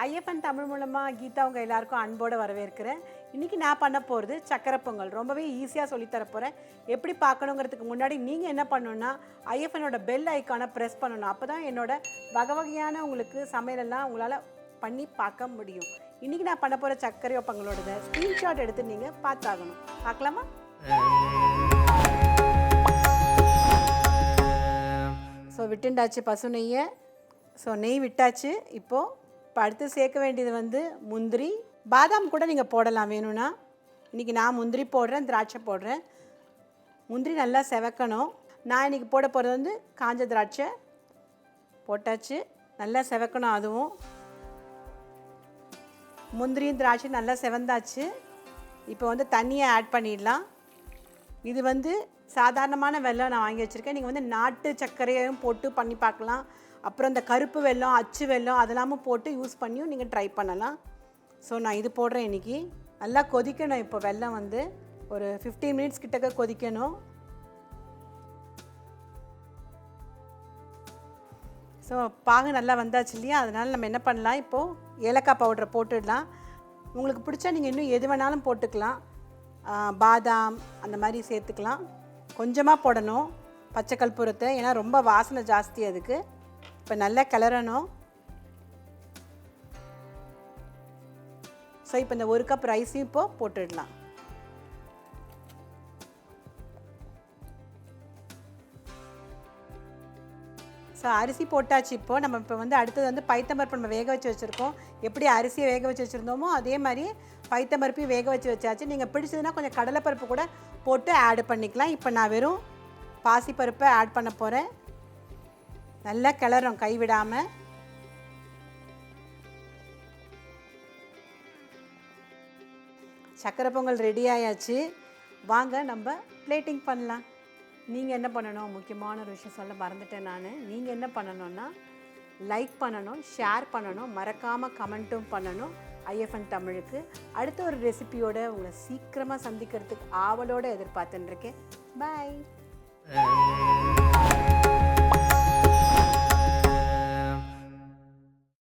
ஐஎஃப்என் தமிழ் மூலமாக கீதா உங்கள் எல்லாருக்கும் அன்போடு வரவேற்கிறேன். இன்றைக்கி நான் பண்ண போகிறது சக்கரை பொங்கல். ரொம்பவே ஈஸியாக சொல்லித்தர போகிறேன். எப்படி பார்க்கணுங்கிறதுக்கு முன்னாடி நீங்கள் என்ன பண்ணணுன்னா ஐஎஃப்எனோட பெல் ஐக்கானை ப்ரெஸ் பண்ணணும். அப்போ தான் என்னோட வகை வகையான உங்களுக்கு சமையலெல்லாம் உங்களால் பண்ணி பார்க்க முடியும். இன்றைக்கி நான் பண்ண போகிற சர்க்கரை பொங்கலோட ஸ்க்ரீன்ஷாட் எடுத்து நீங்கள் பார்த்தாகணும். பார்க்கலாமா? ஸோ விட்டுண்டாச்சு பசு நெய்யை. ஸோ நெய் விட்டாச்சு. இப்போது இப்போ அடுத்து சேர்க்க வேண்டியது வந்து முந்திரி, பாதாம் கூட நீங்கள் போடலாம் வேணும்னா. இன்றைக்கி நான் முந்திரி போடுறேன், திராட்சை போடுறேன். முந்திரி நல்லா செவக்கணும். நான் இன்றைக்கி போட போகிறது வந்து காஞ்ச திராட்சை போட்டாச்சு. நல்லா செவக்கணும். அதுவும் முந்திரியும் திராட்சை நல்லா செவந்தாச்சு. இப்போ வந்து தண்ணியை ஆட் பண்ணிடலாம். இது வந்து சாதாரணமான வெல்லம் நான் வாங்கி வச்சுருக்கேன். நீங்கள் வந்து நாட்டு சர்க்கரையும் போட்டு பண்ணி பார்க்கலாம். அப்புறம் இந்த கருப்பு வெல்லம், அச்சு வெல்லம் அதெல்லாமும் போட்டு யூஸ் பண்ணியும் நீங்கள் ட்ரை பண்ணலாம். ஸோ நான் இது போடுறேன் இன்றைக்கி. நல்லா கொதிக்கணும். இப்போ வெல்லம் வந்து ஒரு 15 மினிட்ஸ் கிட்டக்க கொதிக்கணும். ஸோ பாகு நல்லா வந்தாச்சு இல்லையா? அதனால் நம்ம என்ன பண்ணலாம், இப்போது ஏலக்காய் பவுடரை போட்டுடலாம். உங்களுக்கு பிடிச்சா நீங்கள் இன்னும் எது வேணாலும் போட்டுக்கலாம். பாதாம் அந்த மாதிரி சேர்த்துக்கலாம். கொஞ்சமாக போடணும் பச்சை கற்பூரத்தை, ஏன்னா ரொம்ப வாசனை ஜாஸ்தி அதுக்கு. இப்போ நல்லா கிளறணும். ஸோ இப்போ இந்த 1 கப் ரைஸையும் இப்போது போட்டுடலாம். ஸோ அரிசி போட்டாச்சு. இப்போது நம்ம இப்போ வந்து அடுத்தது வந்து பைத்தம்பருப்பு நம்ம வேக வச்சு வச்சுருக்கோம். எப்படி அரிசியை வேக வச்சு வச்சுருந்தோமோ அதே மாதிரி பைத்தம்பருப்பையும் வேக வச்சு வச்சாச்சு. நீங்கள் பிடிச்சதுன்னா கொஞ்சம் கடலைப்பருப்பு கூட போட்டு ஆட் பண்ணிக்கலாம். இப்போ நான் வெறும் பாசிப்பருப்பை ஆட் பண்ண போகிறேன். நல்லா கிளறோம் கைவிடாமல். சக்கரை பொங்கல் ரெடி ஆயாச்சு. வாங்க நம்ம பிளேட்டிங் பண்ணலாம். நீங்கள் என்ன பண்ணணும், முக்கியமான ஒரு விஷயம் சொல்ல மறந்துட்டேன் நான். நீங்கள் என்ன பண்ணணும்னா லைக் பண்ணணும், ஷேர் பண்ணணும், மறக்காமல் கமெண்ட்டும் பண்ணணும் ஐஎஃப்என் தமிழுக்கு. அடுத்த ஒரு ரெசிபியோடு உங்களை சீக்கிரமாக சந்திக்கிறதுக்கு ஆவலோடு எதிர்பார்த்துட்டுருக்கேன். பாய்.